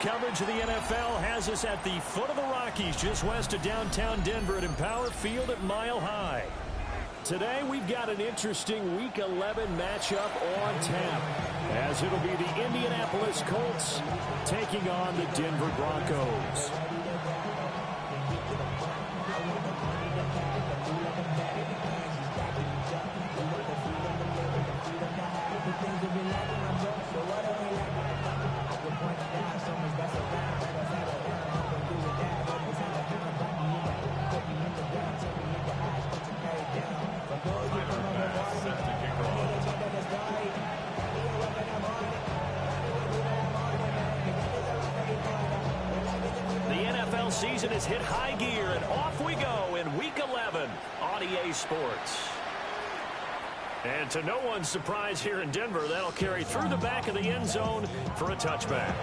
Coverage of the NFL has us at the foot of the Rockies, just west of downtown Denver at Empower Field at Mile High. Today, we've got an interesting Week 11 matchup on tap, as it'll be the Indianapolis Colts taking on the Denver Broncos. Season has hit high gear, and off we go in Week 11 on EA Sports. And to no one's surprise here in Denver, that'll carry through the back of the end zone for a touchback.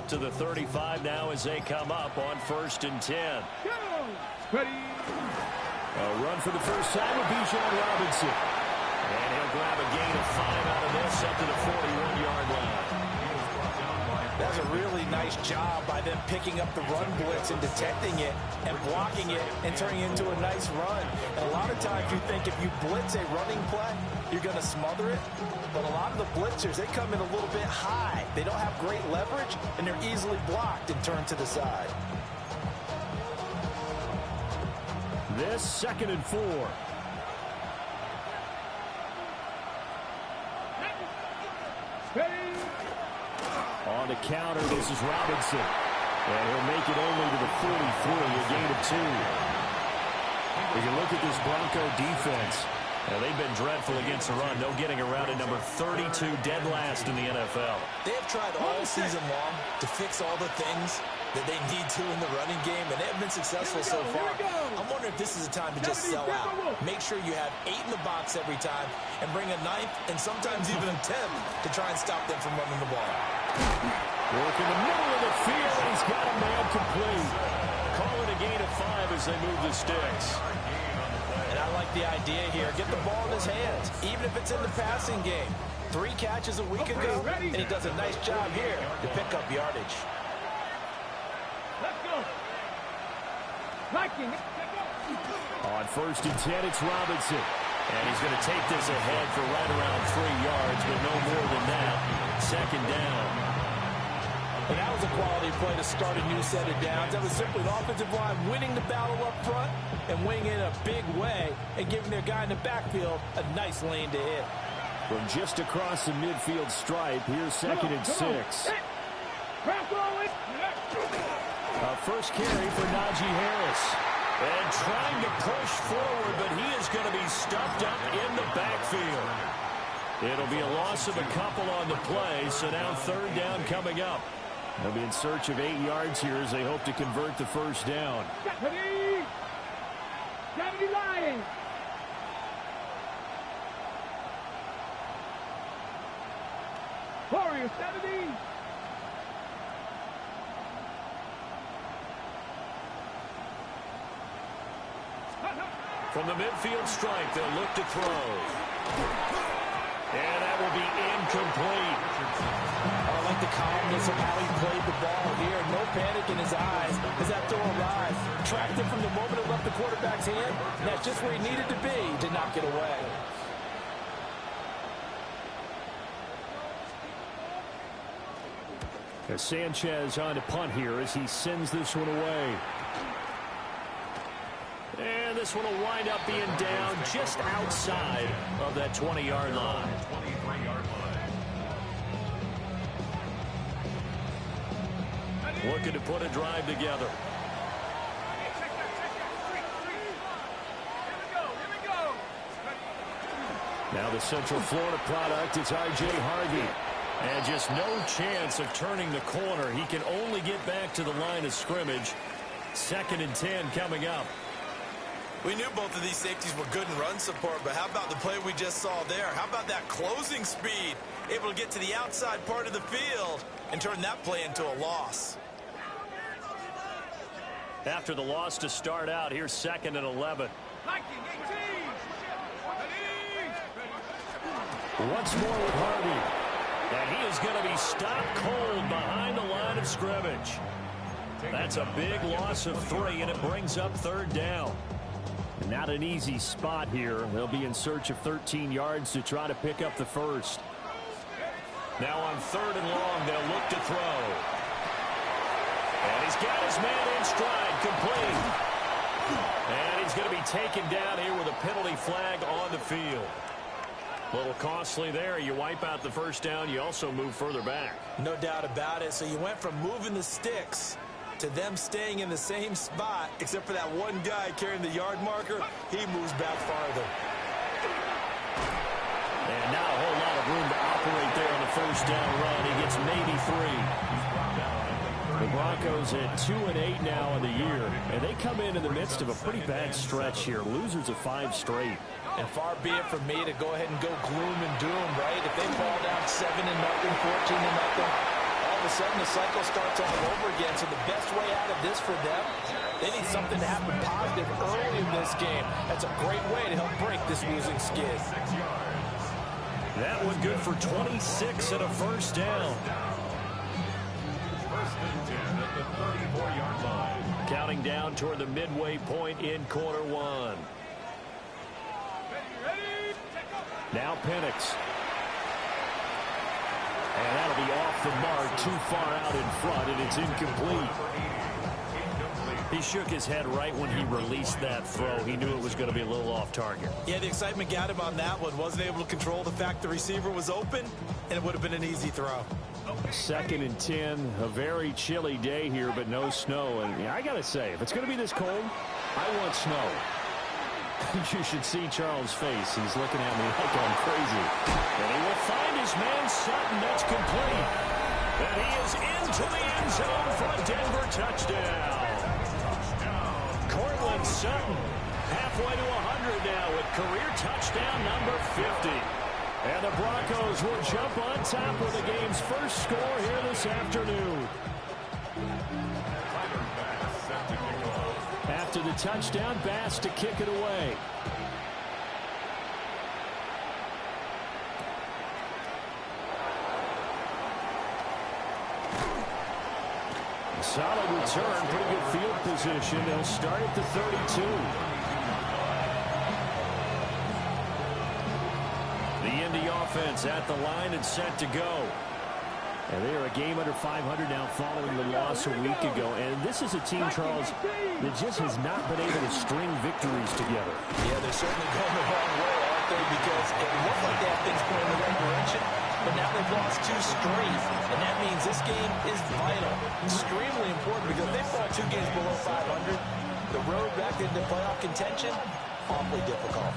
To the 35 now as they come up on 1st and 10. Ready. A run for the first time with Bijan Robinson. And he'll grab a gain of 5 out of this up to the 41-yard line. That's a really nice job by them picking up the run blitz and detecting it and blocking it and turning it into a nice run. And a lot of times you think if you blitz a running play, you're going to smother it. But a lot of the blitzers, they come in a little bit high. They don't have great leverage, and they're easily blocked and turned to the side. This 2nd and 4. On the counter, this is Robinson. And he'll make it only to the 43, a gain of 2. We can look at this Bronco defense. They've been dreadful against the run. No getting around at number 32, dead last in the NFL. They have tried all season long to fix all the things that they need to in the running game, and they have been successful so far. I'm wondering if this is a time to just sell out. Make sure you have 8 in the box every time and bring a 9th and sometimes even a 10th to try and stop them from running the ball. Work in the middle of the field, and he's got a man complete. Call it a gain of 5 as they move the sticks. And I like the idea here. Get the ball in his hands, even if it's in the passing game. 3 catches a week ago, and he does a nice job here to pick up yardage. Let's go. On 1st and 10, it's Robinson. And he's going to take this ahead for right around 3 yards, but no more than that. 2nd down. And that was a quality play to start a new set of downs. That was simply the offensive line winning the battle up front and winning it in a big way and giving their guy in the backfield a nice lane to hit. From just across the midfield stripe, here's 2nd and 6. A first carry for Najee Harris. And trying to push forward, but he is going to be stuffed up in the backfield. It'll be a loss of a couple on the play, so now 3rd down coming up. They'll be in search of 8 yards here as they hope to convert the first down. 70 Lions. Warriors 70. From the midfield stripe, they'll look to throw. And that will be incomplete. I like the calmness of how he played the ball here. No panic in his eyes as that throw arrived. Tracked it from the moment it left the quarterback's hand. And that's just where he needed to be to knock it away. Sanchez on to punt here as he sends this one away. And this one will wind up being down just outside of that 20-yard line. Looking to put a drive together. Now the Central Florida product is R.J. Harvey. And just no chance of turning the corner. He can only get back to the line of scrimmage. 2nd and 10 coming up. We knew both of these safeties were good in run support, but how about the play we just saw there? How about that closing speed? Able to get to the outside part of the field and turn that play into a loss. After the loss to start out, here's 2nd and 11. Once more with Harvey. And he is going to be stopped cold behind the line of scrimmage. That's a big loss of 3, and it brings up 3rd down. Not an easy spot here. They'll be in search of 13 yards to try to pick up the first. Now on 3rd and long, they'll look to throw. And he's got his man in stride, complete. And he's going to be taken down here with a penalty flag on the field. A little costly there. You wipe out the first down. You also move further back. No doubt about it. So you went from moving the sticks to them staying in the same spot, except for that one guy carrying the yard marker. He moves back farther. And not a whole lot of room to operate there on the first down run. He gets maybe 3. The Broncos at 2-8 now in the year, and they come in the midst of a pretty bad stretch here. Losers of 5 straight. And far be it from me to go ahead and go gloom and doom, right? If they fall down 7-0, 14-0, all of a sudden the cycle starts all over again. So the best way out of this for them, they need something to happen positive early in this game. That's a great way to help break this losing skid. That one good for 26 and a first down. Counting down toward the midway point in quarter 1. Now Penix. And that'll be off the mark, too far out in front, and it's incomplete. He shook his head right when he released that throw. He knew it was going to be a little off target. Yeah, the excitement got him on that one. Wasn't able to control the fact the receiver was open, and it would have been an easy throw. 2nd and 10, a very chilly day here, but no snow. And I got to say, if it's going to be this cold, I want snow. You should see Charles' face. He's looking at me like I'm crazy. And he will find his man Sutton. That's complete. And he is into the end zone for a Denver touchdown. Cortland Sutton halfway to 100 now with career touchdown number 50. And the Broncos will jump on top of the game's first score here this afternoon. After the touchdown, Bass to kick it away. A solid return, pretty good field position. They'll start at the 32. The Indy offense at the line and set to go. And they are a game under 500 now following the loss a week ago. And this is a team, Charles, that just has not been able to string victories together. Yeah, they're certainly going the wrong way, aren't they? Because it looked like they have things going in the right direction, but now they've lost 2 straight. And that means this game is vital, extremely important, because if they fall 2 games below 500, the road back into playoff contention, awfully difficult.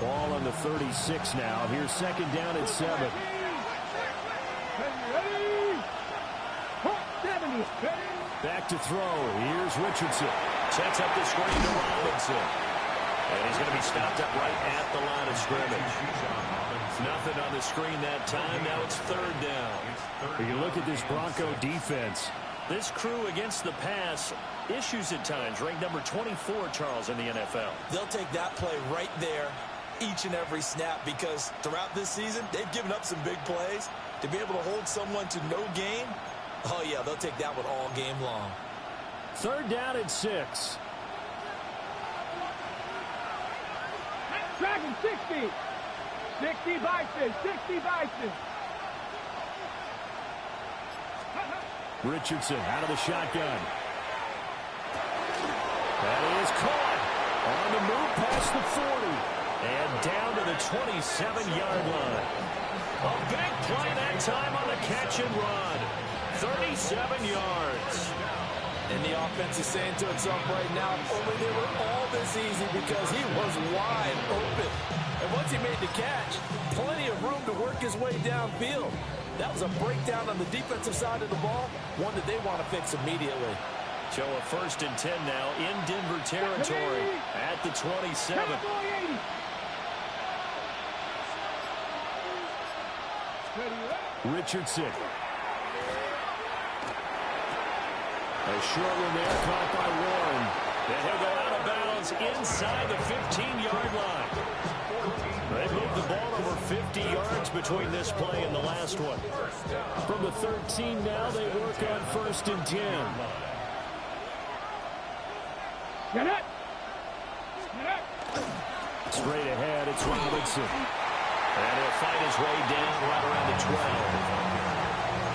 Ball on the 36 now. Here's 2nd down and 7. Back to throw. Here's Richardson. Sets up the screen to Robinson. And he's going to be stopped up right at the line of scrimmage. Nothing on the screen that time. Now it's 3rd down. When you look at this Bronco defense, this crew against the pass, issues at times. Ranked number 24, Charles, in the NFL. They'll take that play right there each and every snap, because throughout this season, they've given up some big plays. To be able to hold someone to no gain, oh, yeah, they'll take that one all game long. 3rd down and 6. Dragon 60. 60 Bison. 60 Bison. Richardson out of the shotgun. That is caught. On the move past the 40. And down to the 27-yard line. A big play that time on the catch and run. 37 yards. And the offense is saying to itself right now, if only they were all this easy, because he was wide open. And once he made the catch, plenty of room to work his way downfield. That was a breakdown on the defensive side of the ball, one that they want to fix immediately. So a 1st and 10 now in Denver territory at the 27. Richardson. A short one there, caught by Warren. And he'll go out of bounds inside the 15-yard line. They moved the ball over 50 yards between this play and the last one. From the 13 now, they work on 1st and 10. Get it! Straight ahead, it's Robinson. And he'll fight his way down right around the 12.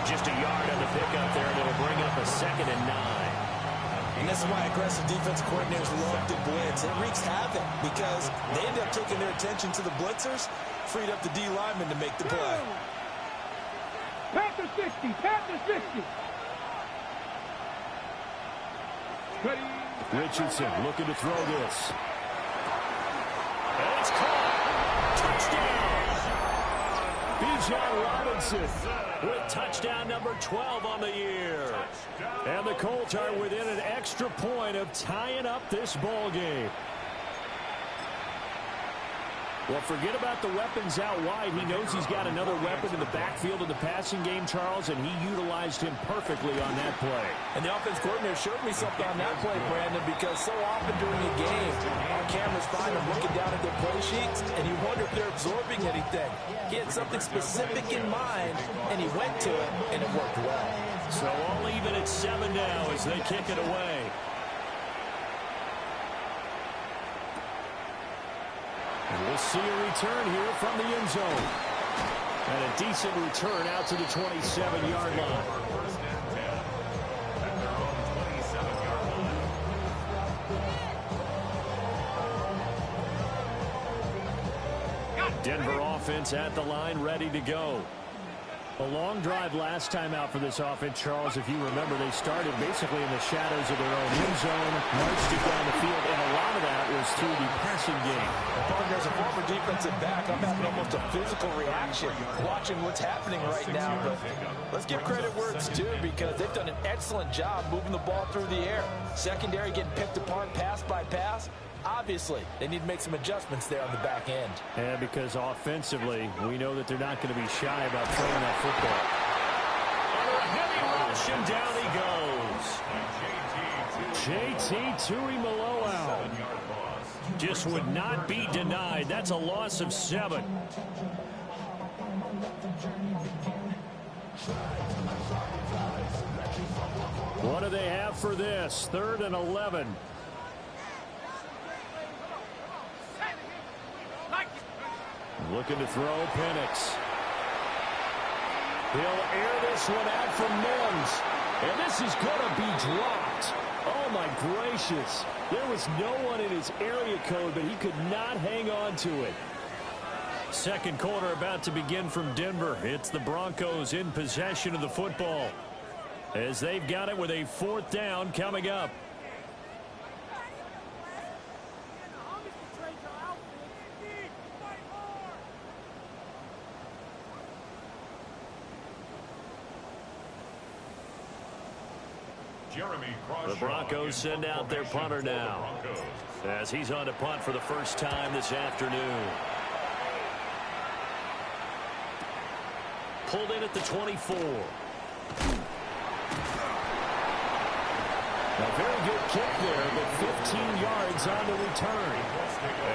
Just a yard on the pickup there, and it'll bring up a 2nd and 9. And this is why aggressive defense coordinators love to blitz. It wreaks havoc because they end up taking their attention to the blitzers, freed up the D lineman to make the play. Panther 60, Panther 60. Ready. Richardson looking to throw this. And it's caught. Touchdown. Bijan Robinson with touchdown number 12 on the year. And the Colts are within an extra point of tying up this ball game. Well, forget about the weapons out wide. He knows he's got another weapon in the backfield of the passing game, Charles, and he utilized him perfectly on that play. And the offense coordinator showed me something on that play, Brandon, because so often during a game, our cameras find them looking down at their play sheets, and you wonder if they're absorbing anything. He had something specific in mind, and he went to it, and it worked well. So all even at 7 now as they kick it away. We'll see a return here from the end zone. And a decent return out to the 27-yard line. Denver offense at the line, ready to go. A long drive last time out for this offense, Charles. If you remember, they started basically in the shadows of their own end zone, marched it down the field, and a lot of that was through the passing game. As a former defensive back, I'm having almost a physical reaction watching what's happening right now. But let's give credit where it's due, because they've done an excellent job moving the ball through the air. Secondary getting picked apart pass by pass. Obviously, they need to make some adjustments there on the back end. And because offensively, we know that they're not going to be shy about throwing that football. Under a heavy rush, and down he goes. JT Tuimoloau just would not be denied. That's a loss of 7. What do they have for this? 3rd and 11. Looking to throw, Penix. He'll air this one out from Mims. And this is going to be dropped. Oh, my gracious. There was no one in his area code, but he could not hang on to it. Second quarter about to begin from Denver. It's the Broncos in possession of the football, as they've got it with a 4th down coming up. The Broncos send out their punter now, as he's on to punt for the first time this afternoon. Pulled in at the 24. A very good kick there, but 15 yards on the return.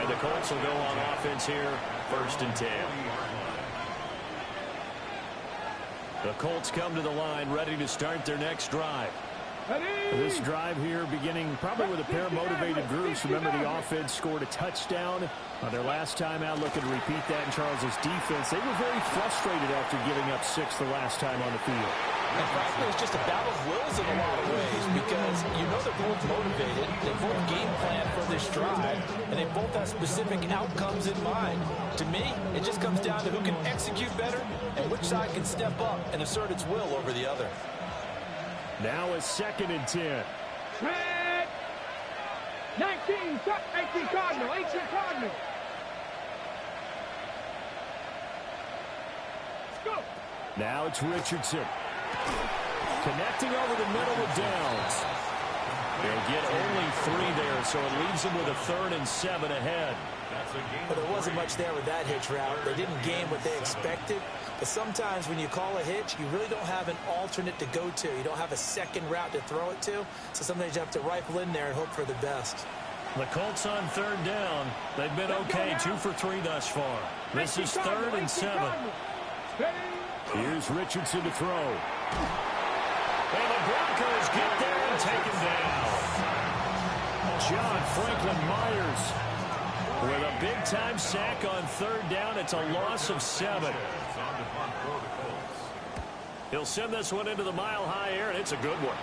And the Colts will go on offense here, 1st and 10. The Colts come to the line, ready to start their next drive. This drive here beginning probably with a pair of motivated groups. Remember, the offense scored a touchdown on their last time out. Looking to repeat that in Charles's defense. They were very frustrated after giving up 6 the last time on the field. And frankly, it's just a battle of wills in a lot of ways, because you know they're both motivated. They both game plan for this drive, and they both have specific outcomes in mind. To me, it just comes down to who can execute better and which side can step up and assert its will over the other. Now a 2nd and 10. Red. 19, 18 Cardinal, 18 Cardinal. Let's go. Now it's Richardson. Connecting over the middle with Downs. They'll get only 3 there, so it leaves them with a 3rd and 7 ahead. But there wasn't much there with that hitch route. They didn't gain what they expected. But sometimes when you call a hitch, you really don't have an alternate to go to. You don't have a second route to throw it to. So sometimes you have to rifle in there and hope for the best. The Colts on 3rd down. They've been okay, 2 for 3 thus far. This is 3rd and 7. Here's Richardson to throw. And the Broncos get there and take him down. John Franklin Myers with a big-time sack on 3rd down. It's a loss of 7. He'll send this one into the mile-high air, and it's a good one.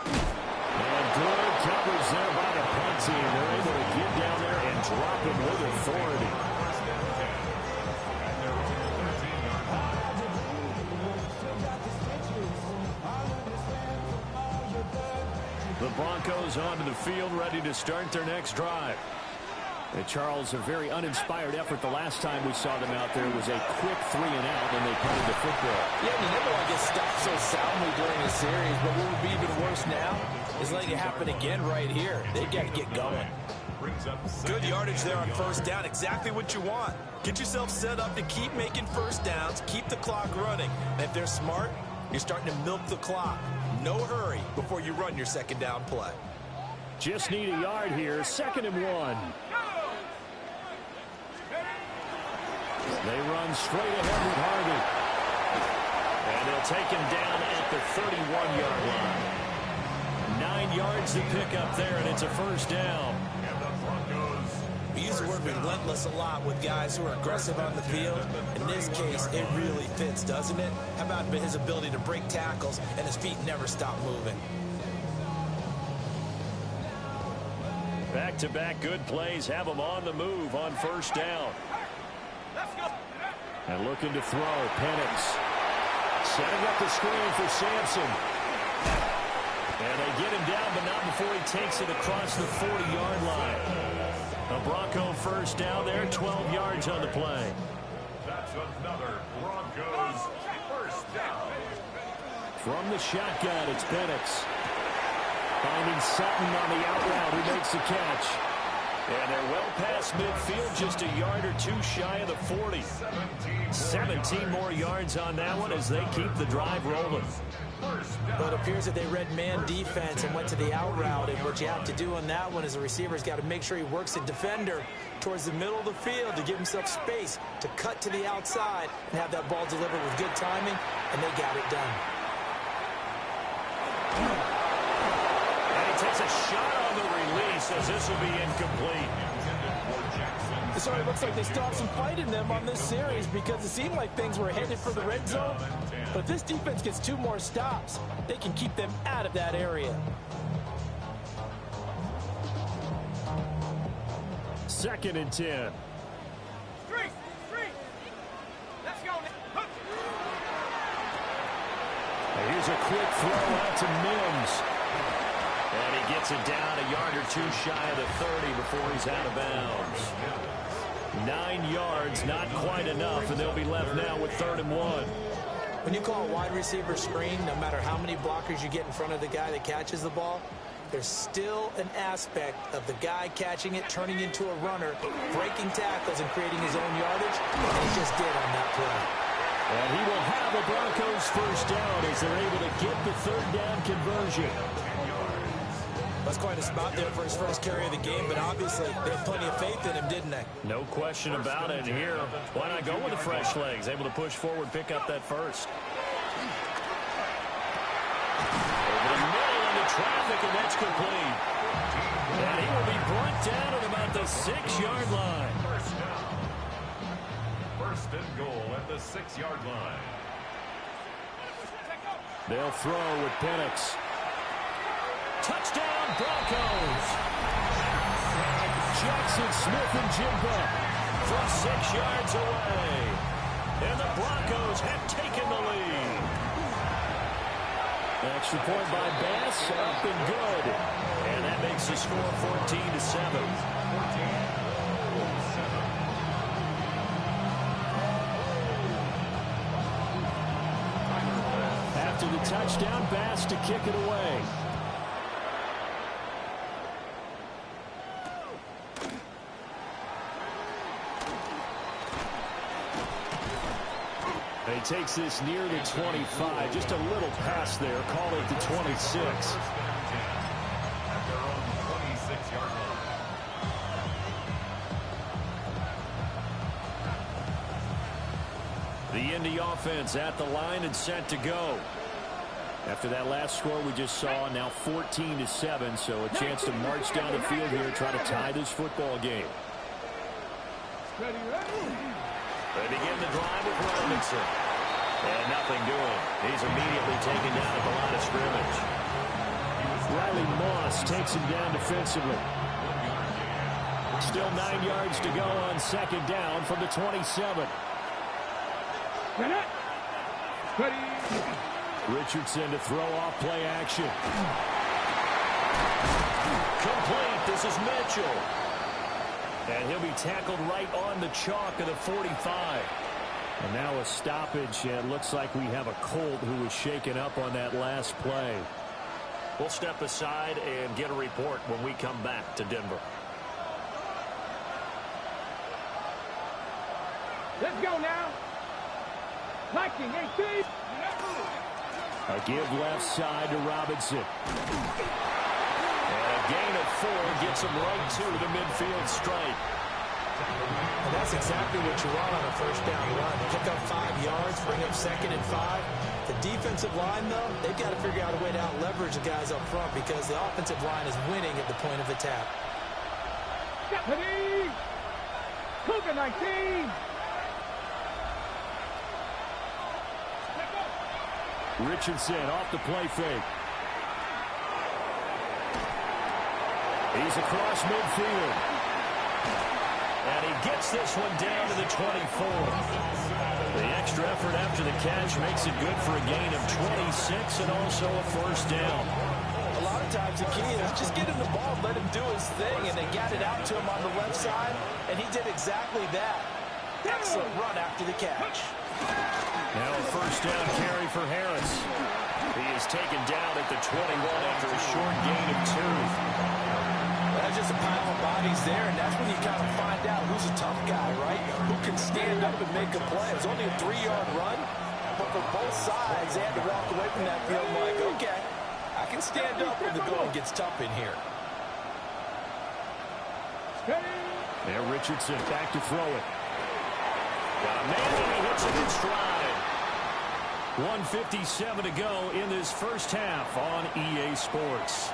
And good coverage there by the punt team. They're able to get down there and drop him with authority. The Broncos onto the field, ready to start their next drive. And Charles, a very uninspired effort the last time we saw them out there was a quick 3-and-out when they punted the football. Yeah, you never want to get stopped so soundly during a series, but what would be even worse now is letting it happen again right here. They've got to get going. Good yardage there on 1st down, exactly what you want. Get yourself set up to keep making 1st downs, keep the clock running. And if they're smart, you're starting to milk the clock. No hurry before you run your 2nd down play. Just need a yard here, 2nd and 1. They run straight ahead with Harvey. And they'll take him down at the 31-yard line. 9 yards to pick up there, and it's a 1st down. We use the word relentless a lot with guys who are aggressive on the field. In this case, it really fits, doesn't it? How about his ability to break tackles and his feet never stop moving? Back-to-back good plays have them on the move on 1st down. And looking to throw, Penix. Setting up the screen for Sampson. And they get him down, but not before he takes it across the 40-yard line. A Bronco 1st down there, 12 yards on the play. That's another Broncos 1st down. From the shotgun, it's Penix. Finding Sutton on the out route, who makes the catch. And they're well past midfield, just a yard or 2 shy of the 40. 17 more yards on that one as they keep the drive rolling. But it appears that they read man defense and went to the out route. And what you have to do on that one is the receiver's got to make sure he works the defender towards the middle of the field to give himself space to cut to the outside and have that ball delivered with good timing, and they got it done. And he takes a shot on the release as this will be incomplete. So it looks like they still have some fight in them on this series because it seemed like things were headed for the red zone. But if this defense gets 2 more stops, they can keep them out of that area. 2nd and 10. Let's go. And here's a quick throw out to Mims. And he gets it down a yard or 2 shy of the 30 before he's out of bounds. 9 yards, not quite enough, and they'll be left now with 3rd and 1. When you call a wide receiver screen, no matter how many blockers you get in front of the guy that catches the ball, there's still an aspect of the guy catching it, turning into a runner, breaking tackles and creating his own yardage, and he just did on that play. And he will have a Broncos 1st down as they're able to get the 3rd down conversion. That's quite a spot there for his first carry of the game, but obviously they had plenty of faith in him, didn't they? No question about it. Here, why not go with the fresh legs? Able to push forward, pick up that first. Over the middle into traffic, and that's complete. And he will be brought down at about the 6-yard line. 1st and goal at the 6-yard line. They'll throw with Penix. Touchdown, Broncos. Jackson Smith and Jigba from 6 yards away. And the Broncos have taken the lead. Extra point by Bass, up and good. And that makes the score 14-7. After the touchdown, Bass to kick it away. And he takes this near the 25. Just a little pass there. Call it the 26. At their own 26-yard line. The Indy offense at the line and set to go. After that last score we just saw, now 14-7, so a chance to march down the field here, try to tie this football game. They begin the drive with Robinson. And nothing doing. He's immediately taken down at the line of scrimmage. Riley Moss takes him down defensively. Still 9 yards to go on second down from the 27. Richardson to throw off play action. Complete. This is Mitchell. And he'll be tackled right on the chalk of the 45. And now a stoppage. It looks like we have a Colt who was shaken up on that last play. We'll step aside and get a report when we come back to Denver. Let's go now. Liking 18. A give left side to Robinson. And a gain of 4 gets him right to the midfield stripe. And that's exactly what you want on a first down run. Pick up 5 yards, bring up 2nd and 5. The defensive line, though, they've got to figure out a way to out-leverage the guys up front because the offensive line is winning at the point of attack. Cougar 19. Richardson off the play fake. He's across midfield. And he gets this one down to the 24. The extra effort after the catch makes it good for a gain of 26 and also a first down. A lot of times the key is just get him the ball, let him do his thing, and they got it out to him on the left side, and he did exactly that. Excellent run after the catch. Now a first down carry for Harris. He is taken down at the 21 after a short gain of 2. That's just a pile of bodies there, and that's when you kind of find out who's a tough guy, right? Who can stand up and make a play. It was only a 3-yard run, but for both sides, they had to walk away from that field like, okay, I can stand up when the going gets tough in here. There Richardson back to throw it. Got a man and he hits it in stride. 1:57 to go in this first half on EA Sports.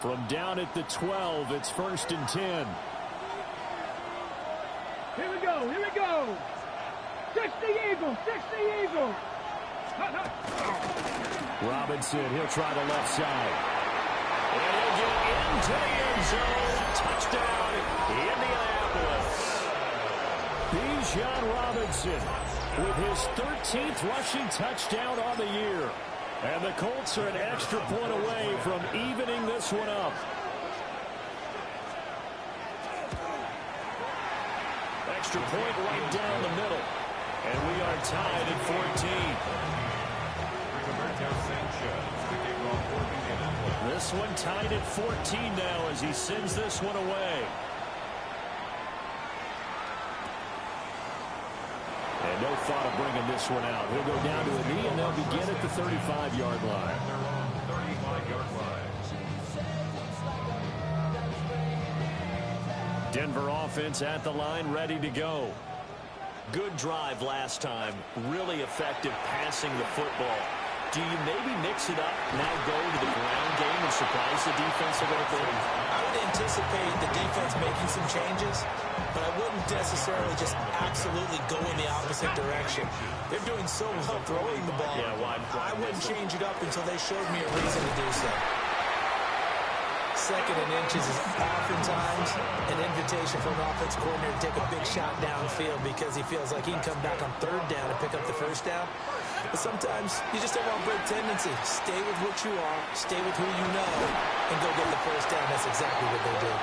From down at the 12, it's 1st and 10. Here we go. Here we go. 60 Eagles. 60 Eagles. Robinson, he'll try the left side. And he'll get into the end zone. Touchdown, Indianapolis. Bijan Robinson with his 13th rushing touchdown on the year. And the Colts are an extra point away from evening this one up. Extra point right down the middle. And we are tied at 14. This one tied at 14 now as he sends this one away. And no thought of bringing this one out. He'll go down to a knee, and they'll begin at the 35-yard line. Their own 35-yard line. Denver offense at the line, ready to go. Good drive last time. Really effective passing the football. Do you maybe mix it up, now go to the ground game and surprise the defense a little bit? I would anticipate the defense making some changes, but I wouldn't necessarily just absolutely go in the opposite direction. They're doing so well throwing the ball. Yeah, why? I wouldn't change it up until they showed me a reason to do so. second and inches is oftentimes an invitation for an offense coordinator to take a big shot downfield because he feels like he can come back on third down and pick up the first down. But sometimes you just don't want a break tendency. Stay with what you are, stay with who you know, and go get the first down. That's exactly what they did.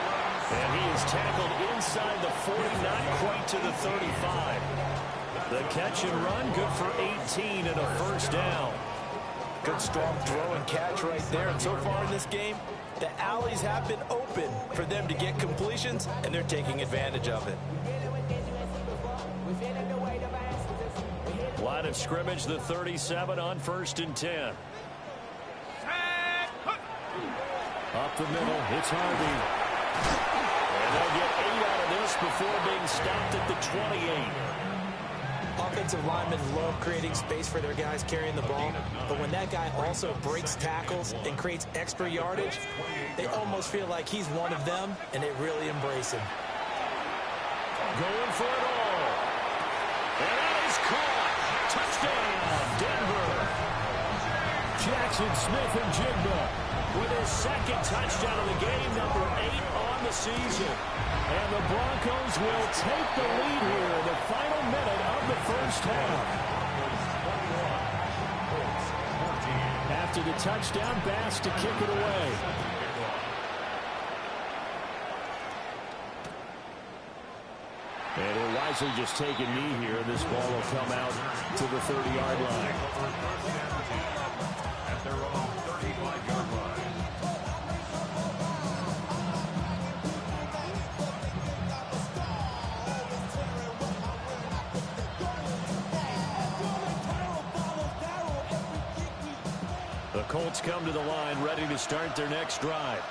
And he is tackled inside the 40, not quite to the 35. The catch and run, good for 18 and a first down. Good strong throw and catch right there. And so far in this game, the alleys have been open for them to get completions, and they're taking advantage of it. Line of scrimmage, the 37 on 1st and 10. Up the middle, it's Harvey. And they'll get 8 out of this before being stopped at the 28. Offensive linemen love creating space for their guys carrying the ball, but when that guy also breaks tackles and creates extra yardage, they almost feel like he's one of them, and they really embrace him. Going for it all. And that is caught. Touchdown, Denver. Jackson Smith and Jigba with his second touchdown of the game, number 8 on the season. And the Broncos will take the lead here in the final minute of the first half. After the touchdown, Bass to kick it away. And he'll wisely just take a knee here, and this ball will come out to the 30-yard line. At their own 35-yard line. The Colts come to the line, ready to start their next drive.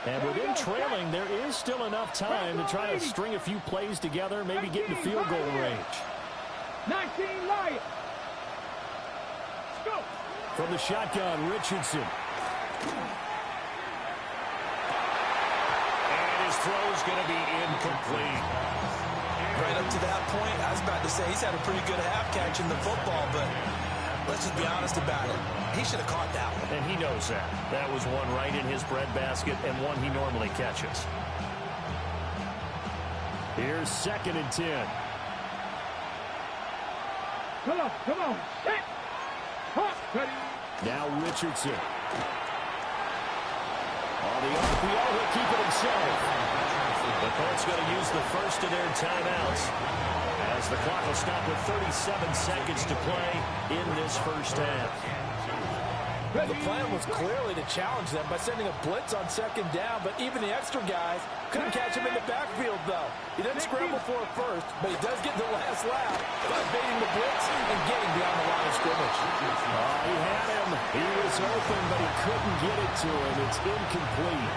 And within trailing, there is still enough time to try to string a few plays together, maybe get into field goal range. 19 Lions. Go. From the shotgun, Richardson. And his throw is going to be incomplete. Right up to that point, I was about to say he's had a pretty good half catching the football, but let's just be honest about it. He should have caught that one. And he knows that. That was one right in his breadbasket and one he normally catches. Here's 2nd and 10. Come on, come on. Set. Hop. Ready. Now Richardson. On the RPO, he'll keep it himself. The Colts going to use the first of their timeouts as the clock will stop with 37 seconds to play in this first half. The plan was clearly to challenge them by sending a blitz on 2nd down, but even the extra guys couldn't catch him in the backfield, though. He didn't scramble for it first, but he does get the last lap by baiting the blitz and getting beyond the line of scrimmage. He had him. He was open, but he couldn't get it to him. It's incomplete.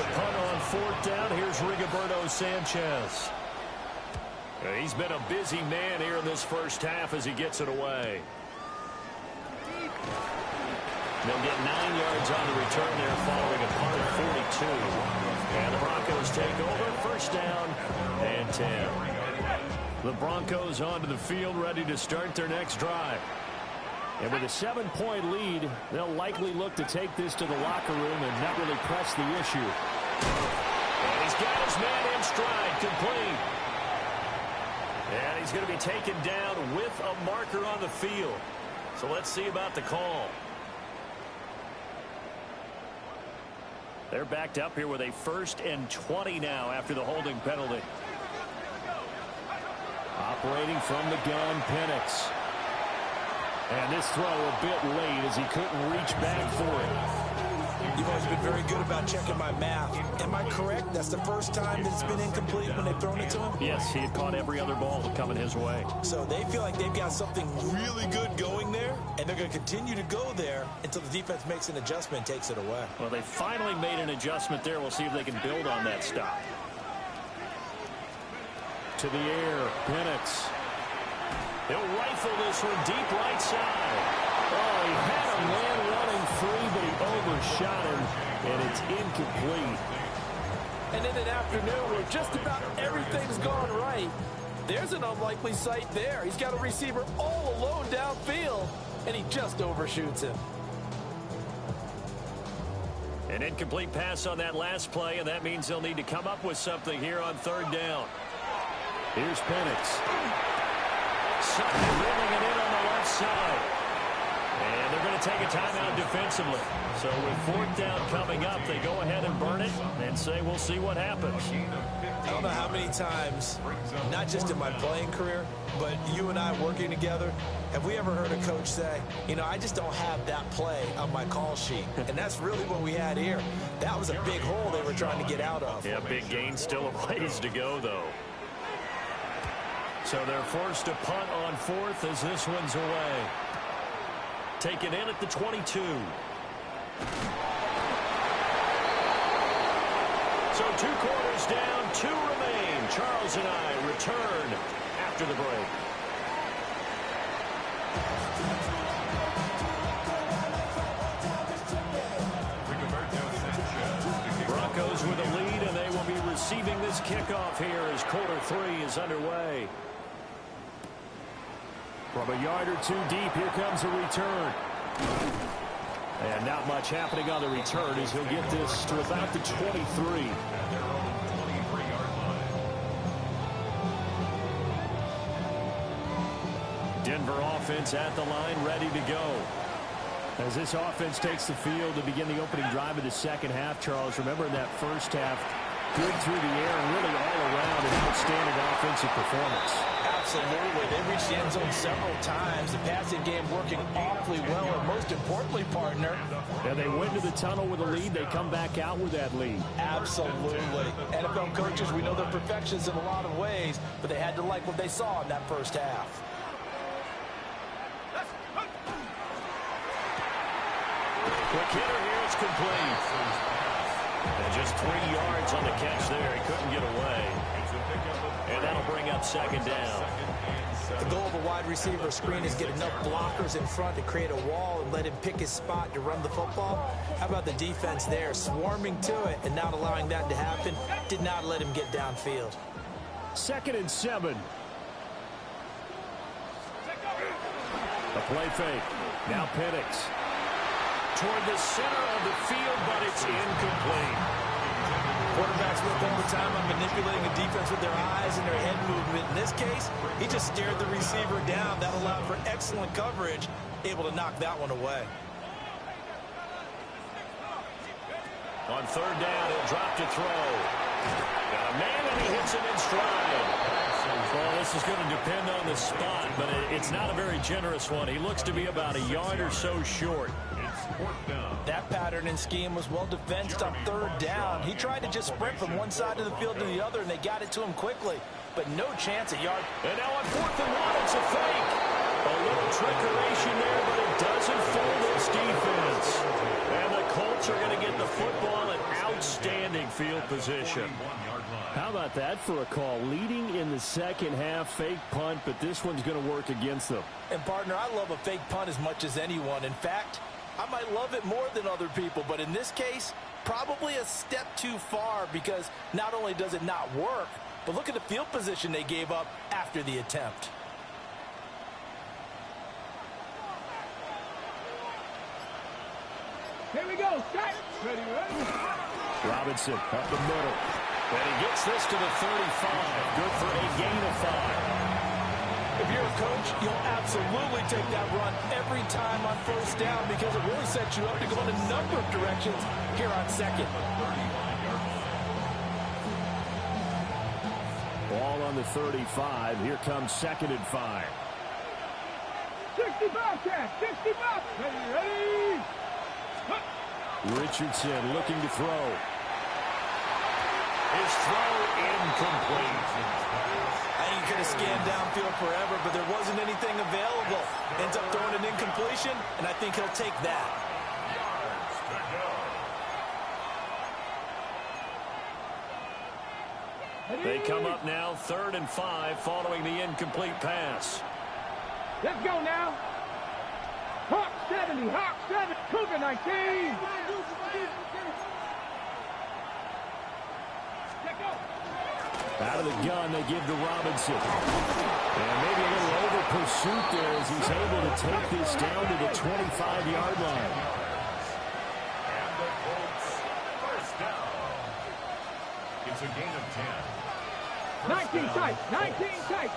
To punt on 4th down, here's Rigoberto Sanchez. He's been a busy man here in this first half as he gets it away. They'll get 9 yards on the return there following a punt of 42. And the Broncos take over, 1st down and 10. The Broncos onto the field, ready to start their next drive. And with a 7-point lead, they'll likely look to take this to the locker room and not really press the issue. And he's got his man in stride, complete. And he's going to be taken down with a marker on the field. So let's see about the call. They're backed up here with a 1st and 20 now after the holding penalty. Operating from the gun, Penix. And this throw a bit late as he couldn't reach back for it. You've always been very good about checking my math. Am I correct? That's the first time that it's been incomplete when they've thrown it to him? Yes, he had caught every other ball coming his way. So they feel like they've got something really good going there, and they're going to continue to go there until the defense makes an adjustment and takes it away. Well, they finally made an adjustment there. We'll see if they can build on that stop. To the air, Penix. He'll rifle this one deep right side. Oh, he had a man running free, but he overshot him, and it's incomplete. And in an afternoon where just about everything's gone right, there's an unlikely sight there. He's got a receiver all alone downfield, and he just overshoots him. An incomplete pass on that last play, and that means they'll need to come up with something here on third down. Here's Penix. Sutton drilling it in on the left side. And they're going to take a timeout defensively. So with fourth down coming up, they go ahead and burn it and say we'll see what happens. I don't know how many times, not just in my playing career, but you and I working together, have we ever heard a coach say, you know, I just don't have that play on my call sheet. And that's really what we had here. That was a big hole they were trying to get out of. Yeah, big gain, still a ways to go, though. So they're forced to punt on fourth as this one's away. Taken in at the 22. So 2 quarters down, 2 remain. Charles and I return after the break. Broncos with a lead, and they will be receiving this kickoff here as quarter 3 is underway. From a yard or 2 deep, here comes a return. And not much happening on the return as he'll get this to about the 23. Denver offense at the line, ready to go. As this offense takes the field to begin the opening drive of the second half, Charles, remember in that first half, good through the air and really all around an outstanding offensive performance. Absolutely. They reached the end zone several times. The passing game working awfully well, and most importantly, partner. And they went to the tunnel with a lead. They come back out with that lead. Absolutely. NFL coaches, we know they're perfectionists in a lot of ways, but they had to like what they saw in that first half. Quick hitter here, it's complete. And just 3 yards on the catch there. He couldn't get away. And that'll bring up second down. The goal of a wide receiver screen is get enough blockers in front to create a wall and let him pick his spot to run the football. How about the defense there, swarming to it and not allowing that to happen? Did not let him get downfield. 2nd and 7. A play fake. Now Penix. Toward the center of the field, but it's incomplete. Quarterbacks work all the time on manipulating a defense with their eyes and their head movement. In this case, he just stared the receiver down. That allowed for excellent coverage, able to knock that one away. On third down, he'll drop to throw. Got a man, and he hits him in stride. Well, this is going to depend on the spot, but it's not a very generous one. He looks to be about a yard or so short. That pattern and scheme was well defensed on third down. He tried to just sprint from one side of the field to the other, and they got it to him quickly. But no chance at yard. And now on 4th and 1, it's a fake. A little trickeration there, but it doesn't fool this defense. And the Colts are going to get the football in outstanding field position. How about that for a call? Leading in the second half, fake punt, but this one's going to work against them. And, partner, I love a fake punt as much as anyone. In fact, I might love it more than other people, but in this case, probably a step too far because not only does it not work, but look at the field position they gave up after the attempt. Here we go. Set. Ready, ready. Robinson up the middle. And he gets this to the 35. Good for a gain of 5. If you're a coach, you'll absolutely take that run every time on first down because it really sets you up to go in a number of directions here on second. Ball on the 35. Here comes 2nd and 5. 65 catch. 65. Ready, ready. Richardson looking to throw. His throw incomplete. I think he could have scanned downfield forever, but there wasn't anything available. Ends up throwing an incompletion, and I think he'll take that. They come up now 3rd and 5 following the incomplete pass. Let's go now. Hawk 70, Hawk 7, Cougar 19. Out of the gun, they give to Robinson. And maybe a little over pursuit there as he's able to take this down to the 25-yard line. It's a gain of 10. 19 tight. 19 tight.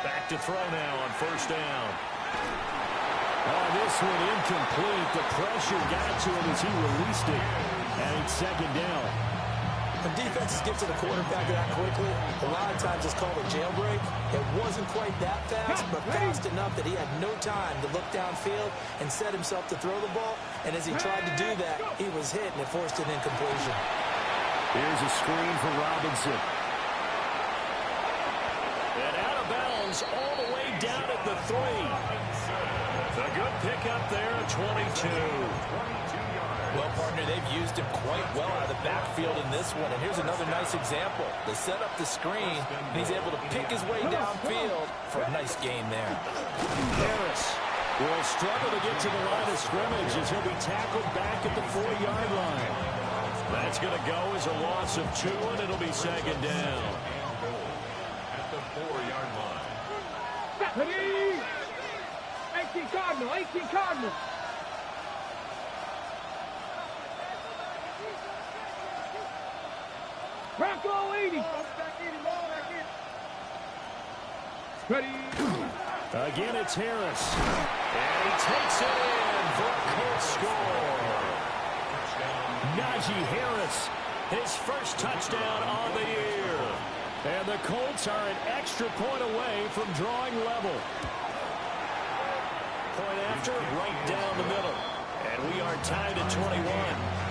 Back to throw now on first down. Oh, this one incomplete. The pressure got to him as he released it. And it's second down. When defenses get to the quarterback that quickly, a lot of times it's called a jailbreak. It wasn't quite that fast, but fast enough that he had no time to look downfield and set himself to throw the ball. And as he tried to do that, he was hit, and it forced an incompletion. Here's a screen for Robinson. And out of bounds all the way down at the 3. A good pickup there at 22. Well, partner, they've used him quite well out of the backfield in this one. And here's another nice example. They set up the screen, and he's able to pick his way downfield for a nice gain there. Harris will struggle to get to the line of scrimmage as he'll be tackled back at the 4-yard line. That's going to go as a loss of 2, and it'll be second down. At the 4-yard line. 18 Cardinal. 18 Cardinal. Bronco 80. Ready. Again, it's Harris. And he takes it in for a Colts score. Najee Harris, his first touchdown on the year. And the Colts are an extra point away from drawing level. Point after, right down the middle. And we are tied at 21.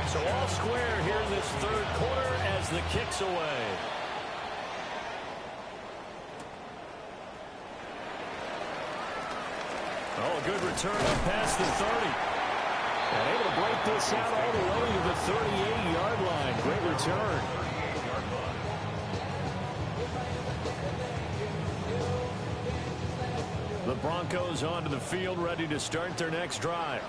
So all square here in this third quarter as the kick's away. Oh, a good return up past the 30. And able to break this out all the way to the 38-yard line. Great return. The Broncos onto the field, ready to start their next drive.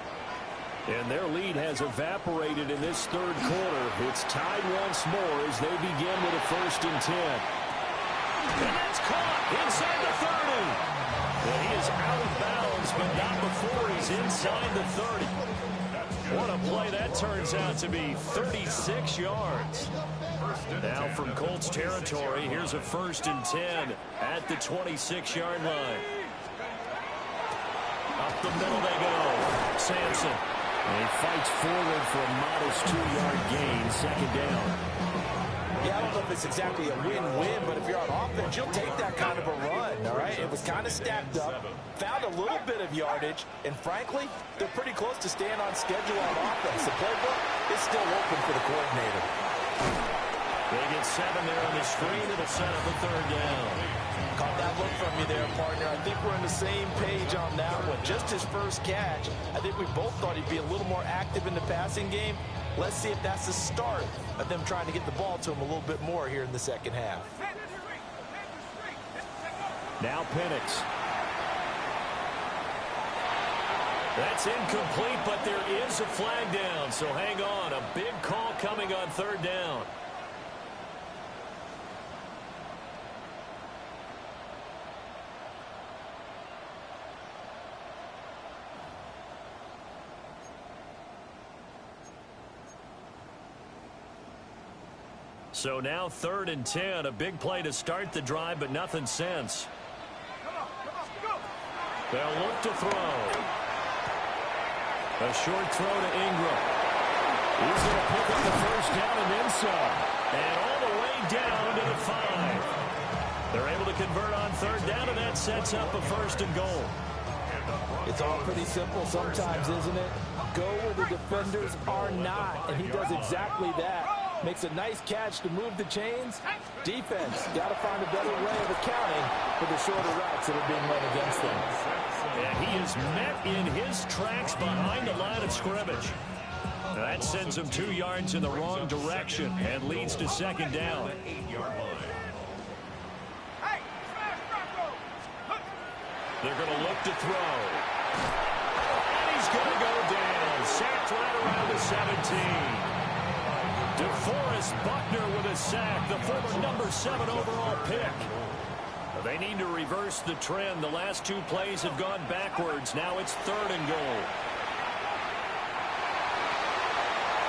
And their lead has evaporated in this third quarter. It's tied once more as they begin with a 1st and 10. And that's caught inside the 30. And he is out of bounds, but not before he's inside the 30. What a play that turns out to be, 36 yards. Now from Colts territory, here's a 1st and 10 at the 26-yard line. Up the middle they go. Sampson. And he fights forward for a modest 2-yard gain, second down. Yeah, I don't know if it's exactly a win-win, but if you're on offense, you'll take that kind of a run, all right? It was kind of stacked up, found a little bit of yardage, and frankly, they're pretty close to staying on schedule on offense. The playbook is still open for the coordinator. They get 7 there on the screen. It'll set up a 3rd down. Caught that look from you there, partner. I think we're on the same page on that one. Just his first catch, I think we both thought he'd be a little more active in the passing game. Let's see if that's the start of them trying to get the ball to him a little bit more here in the second half. Now Penix. That's incomplete, but there is a flag down, so hang on. A big call coming on 3rd down. So now 3rd and 10, a big play to start the drive, but nothing since. They'll look to throw. A short throw to Ingram. He's going to pick up the 1st down and then some. And all the way down to the 5. They're able to convert on 3rd down, and that sets up a 1st and goal. It's all pretty simple sometimes, isn't it? Go where the defenders are not, and he does exactly that. Makes a nice catch to move the chains. Defense got to find a better way of accounting for the shorter routes that are being run against them. And he is met in his tracks behind the line of scrimmage. Now that sends him 2 yards in the wrong direction and leads to 2nd down. They're going to look to throw. And he's going to go down. Sacked right around the 17. DeForest Buckner with a sack, the former number 7 overall pick. They need to reverse the trend. The last two plays have gone backwards. Now it's 3rd and goal.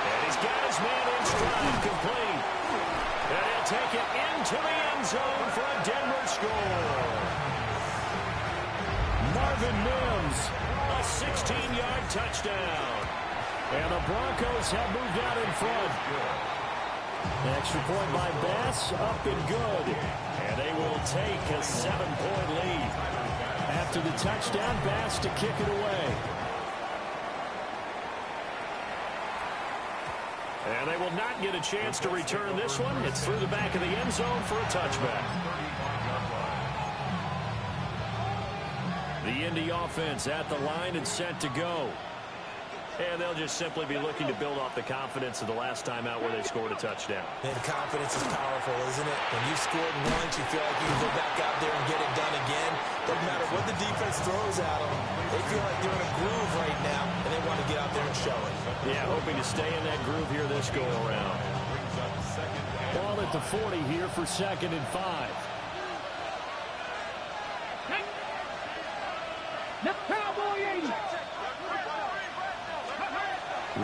And he's got his man in stride, complete. And he'll take it into the end zone for a Denver score. Marvin Mims, a 16-yard touchdown. And the Broncos have moved out in front. Extra point by Bass, up and good. And they will take a 7-point lead. After the touchdown, Bass to kick it away. And they will not get a chance to return this one. It's through the back of the end zone for a touchback. The Indy offense at the line and set to go. And they'll just simply be looking to build off the confidence of the last time out where they scored a touchdown. And confidence is powerful, isn't it? When you've scored once, you feel like you can go back out there and get it done again. Doesn't matter what the defense throws at them. They feel like they're in a groove right now, and they want to get out there and show it. Yeah, hoping to stay in that groove here this go-around. Ball at the 40 here for 2nd and 5. Cowboy 80.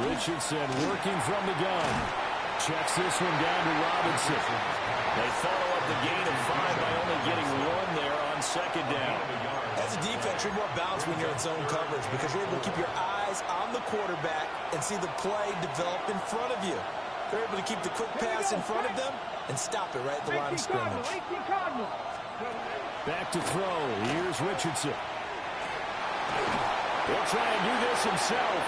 Richardson working from the gun. Checks this one down to Robinson. They follow up the gain of 5 by only getting 1 there on 2nd down. As a defense, you're more balanced when you're in zone coverage because you're able to keep your eyes on the quarterback and see the play develop in front of you. They're able to keep the quick pass in front of them and stop it right at the line of scrimmage. Back to throw. Here's Richardson. He'll try and do this himself.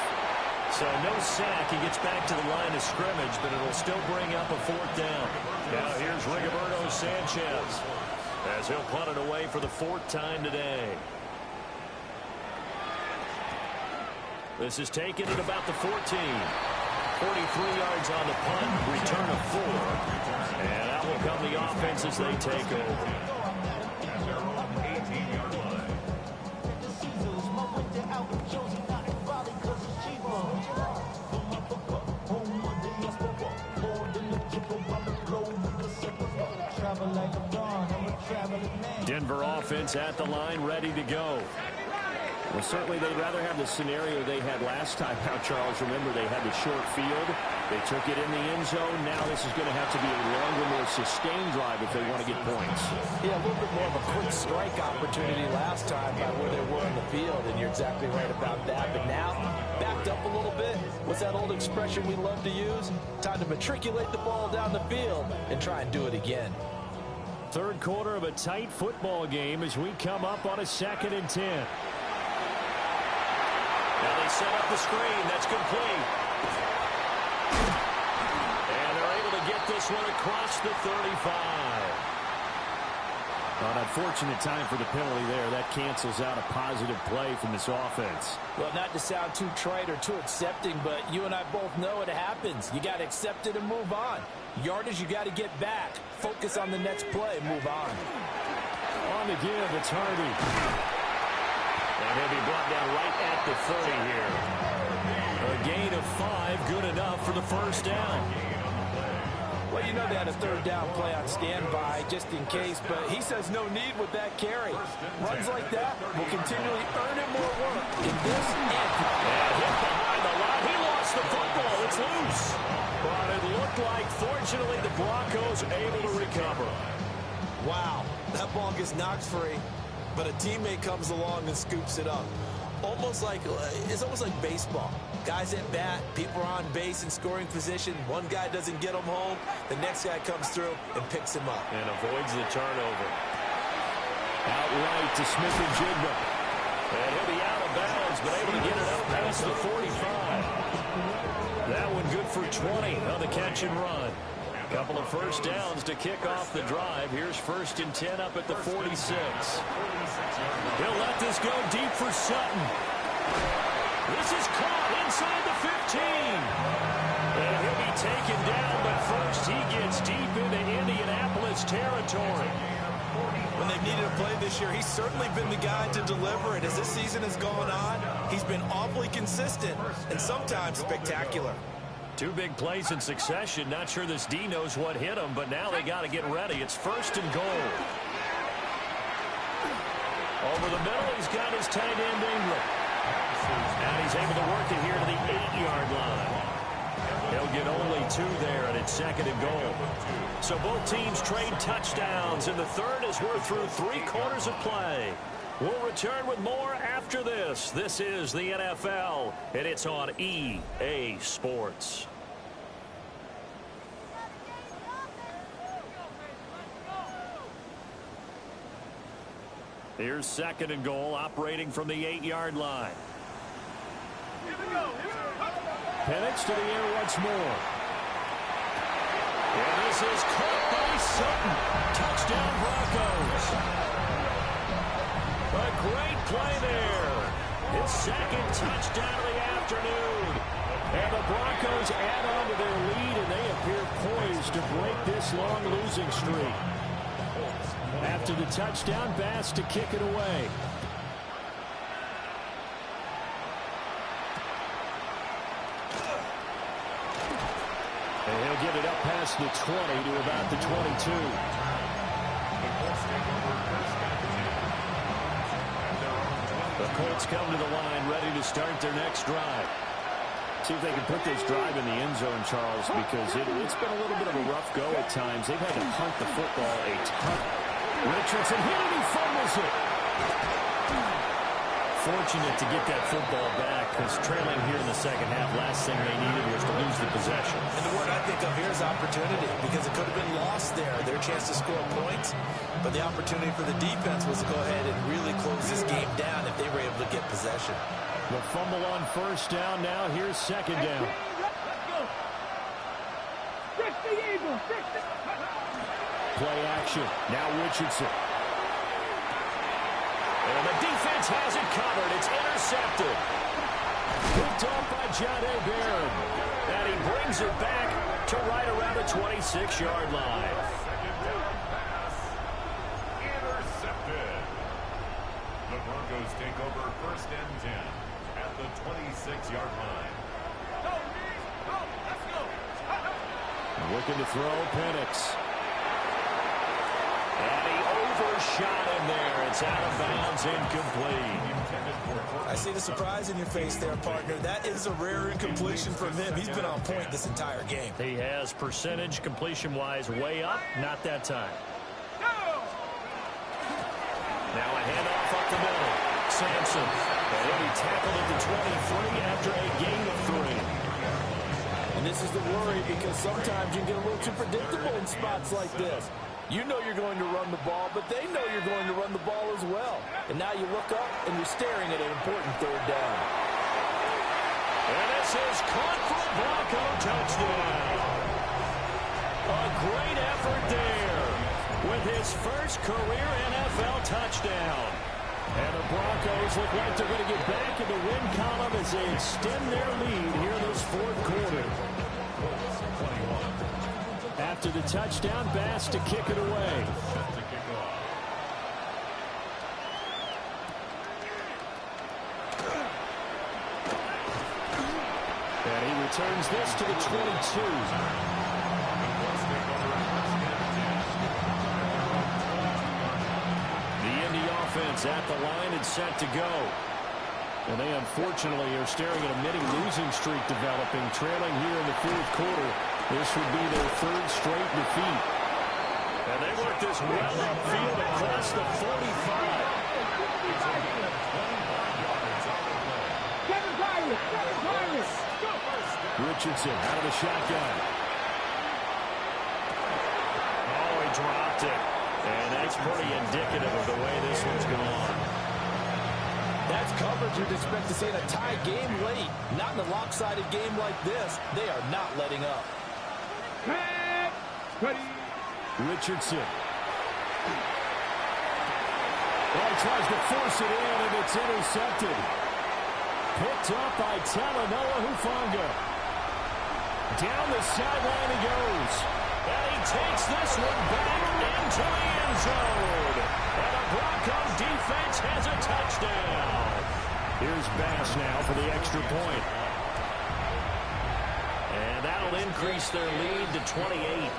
So no sack. He gets back to the line of scrimmage, but it'll still bring up a 4th down. Now here's Rigoberto Sanchez as he'll punt it away for the 4th time today. This is taken at about the 14. 43 yards on the punt, return of 4. And out will come the offense as they take over. Denver offense at the line, ready to go. Well, certainly they'd rather have the scenario they had last time out, Charles. Remember, they had the short field. They took it in the end zone. Now this is going to have to be a longer, more sustained drive if they want to get points. Yeah, a little bit more of a quick strike opportunity last time by where they were in the field, and you're exactly right about that. But now, backed up a little bit. What's that old expression we love to use? Time to matriculate the ball down the field and try and do it again. 3rd quarter of a tight football game as we come up on a 2nd and 10. Now they set up the screen. That's complete. And they're able to get this one across the 35. An unfortunate time for the penalty there. That cancels out a positive play from this offense. Well, not to sound too trite or too accepting, but you and I both know it happens. You got to accept it and move on. Yardage, you got to get back. Focus on the next play and move on. On the give, it's Harvey. And he'll be brought down right at the 30 here. A gain of 5, good enough for the 1st down. Well, you know they had a 3rd down play on standby just in case, but he says no need with that carry. Runs like that will continually earn him more work in this and hit behind the line. He lost the football. It's loose. But it looked like, fortunately, the Broncos able to recover. Wow, that ball gets knocked free, but a teammate comes along and scoops it up. It's almost like baseball. Guys at bat, people are on base in scoring position. One guy doesn't get him home. The next guy comes through and picks him up. And avoids the turnover. Outright to Smith-Njigba. And he'll be out of bounds, but able to get it up past the 45. That one good for 20 on the catch and run. Couple of 1st downs to kick off the drive. Here's 1st and 10 up at the 46. He'll let this go deep for Sutton. This is caught inside the 15. And he'll be taken down, but first he gets deep into Indianapolis territory. When they've needed a play this year, he's certainly been the guy to deliver it. As this season has gone on, he's been awfully consistent and sometimes spectacular. 2 big plays in succession. Not sure this D knows what hit him, but now they got to get ready. It's 1st and goal. Over the middle, he's got his tight end, Ingram. And he's able to work it here to the 8-yard line. He'll get only 2 there, and it's second and goal. So both teams trade touchdowns in the third as we're through 3 quarters of play. We'll return with more after this. This is the NFL, and it's on EA Sports. Here's second and goal, operating from the 8-yard line. Penix to the air once more. And this is caught by Sutton. Touchdown, Broncos. A great play there. His second touchdown of the afternoon. And the Broncos add on to their lead, and they appear poised to break this long losing streak. After the touchdown, Bass to kick it away. And he'll get it up past the 20 to about the 22. The Colts come to the line ready to start their next drive. See if they can put this drive in the end zone, Charles, because it's been a little bit of a rough go at times. They've had to punt the football a ton. Richardson hit it, he fumbles it. Fortunate to get that football back, because trailing here in the second half, last thing they needed was to lose the possession. And the word I think of here is opportunity, because it could have been lost there, their chance to score points. But the opportunity for the defense was to go ahead and really close this game down if they were able to get possession. The fumble on first down now. Here's second down. Play action. Now Richardson. And the defense has it covered. It's intercepted. Picked off by Jahdae Barron. And he brings it back to right around the 26-yard line. Intercepted. The Broncos take over first and 10 at the 26-yard line. Looking to throw, Penix. And he overshot him there. It's out of bounds, incomplete. I see the surprise in your face there, partner. That is a rare incompletion from him. He's been on point this entire game. He has percentage completion-wise way up. Not that time. Now a handoff up the middle. Sampson. And he'll be tackled at the 23 after a gain of 3. And this is the worry, because sometimes you get a little too predictable in spots like this. You know you're going to run the ball, but they know you're going to run the ball as well. And now you look up, and you're staring at an important third down. And this is caught for a Bronco touchdown. A great effort there with his first career NFL touchdown. And the Broncos look like they're going to get back in the win column as they extend their lead here this fourth quarter. After the touchdown, Bass to kick it away. And he returns this to the 22. Offense at the line and set to go. And they unfortunately are staring at a mini losing streak developing, trailing here in the fourth quarter. This would be their third straight defeat. And they work this well upfield across the 45. Richardson out of the shotgun. Oh, he dropped it. And that's pretty indicative of the way this one's gone. That's coverage you'd expect to see in a tie game late. Not in a lopsided game like this. They are not letting up. Richardson. Oh, he tries to force it in, and it's intercepted. Picked up by Talanoa Hufanga. Down the sideline he goes. And he takes this one back into the end zone. And the Bronco defense has a touchdown. Here's Bass now for the extra point. And that'll increase their lead to 28.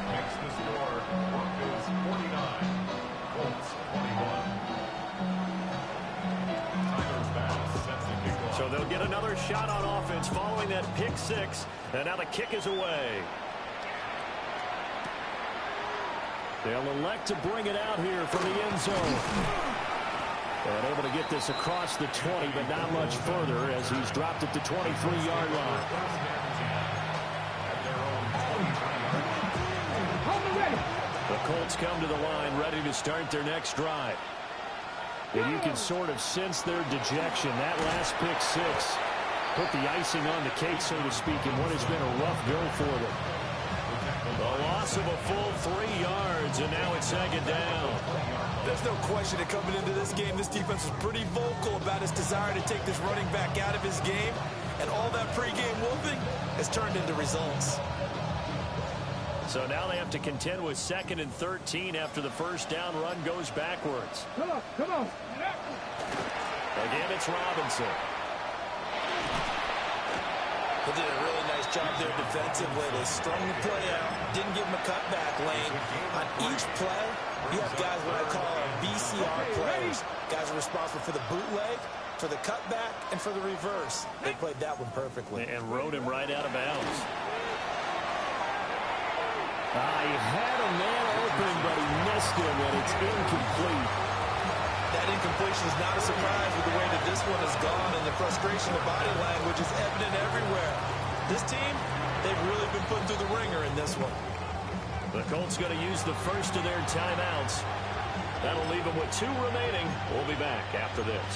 Makes the score Broncos 49, Colts 21. get another shot on offense following that pick six. And now the kick is away. They'll elect to bring it out here from the end zone. And able to get this across the 20, but not much further as he's dropped at the 23-yard line. The Colts come to the line ready to start their next drive. And you can sort of sense their dejection. That last pick six put the icing on the cake, so to speak, in what has been a rough go for them. A loss of a full 3 yards, and now it's second down. There's no question that coming into this game, this defense was pretty vocal about its desire to take this running back out of his game. And all that pregame whooping has turned into results. So now they have to contend with 2nd and 13 after the first down run goes backwards. Come on, come on. Again, it's Robinson. They did a really nice job there defensively. They strung the play out, didn't give him a cutback lane. On each play, you have guys what I call BCR players. Guys are responsible for the bootleg, for the cutback, and for the reverse. They played that one perfectly. And rode him right out of bounds. He had a man open, but he missed him, and it's incomplete. That incompletion is not a surprise with the way that this one has gone, and the frustration of body language is evident everywhere. This team, they've really been put through the ringer in this one. The Colts going to use the first of their timeouts. That'll leave them with 2 remaining. We'll be back after this.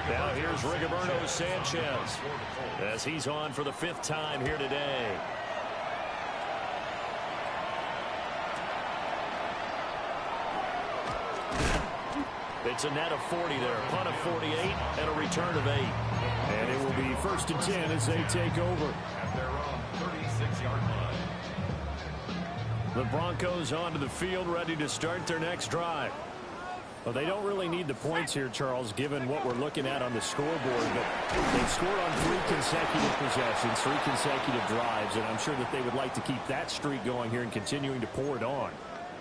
Now here's Rigoberto Sanchez as he's on for the 5th time here today. It's a net of 40 there, punt of 48, and a return of 8. And it will be 1st and 10 as they take over. At their own 36-yard line. The Broncos onto the field, ready to start their next drive. Well, they don't really need the points here, Charles, given what we're looking at on the scoreboard. But they've scored on 3 consecutive possessions, 3 consecutive drives, and I'm sure that they would like to keep that streak going here and continuing to pour it on.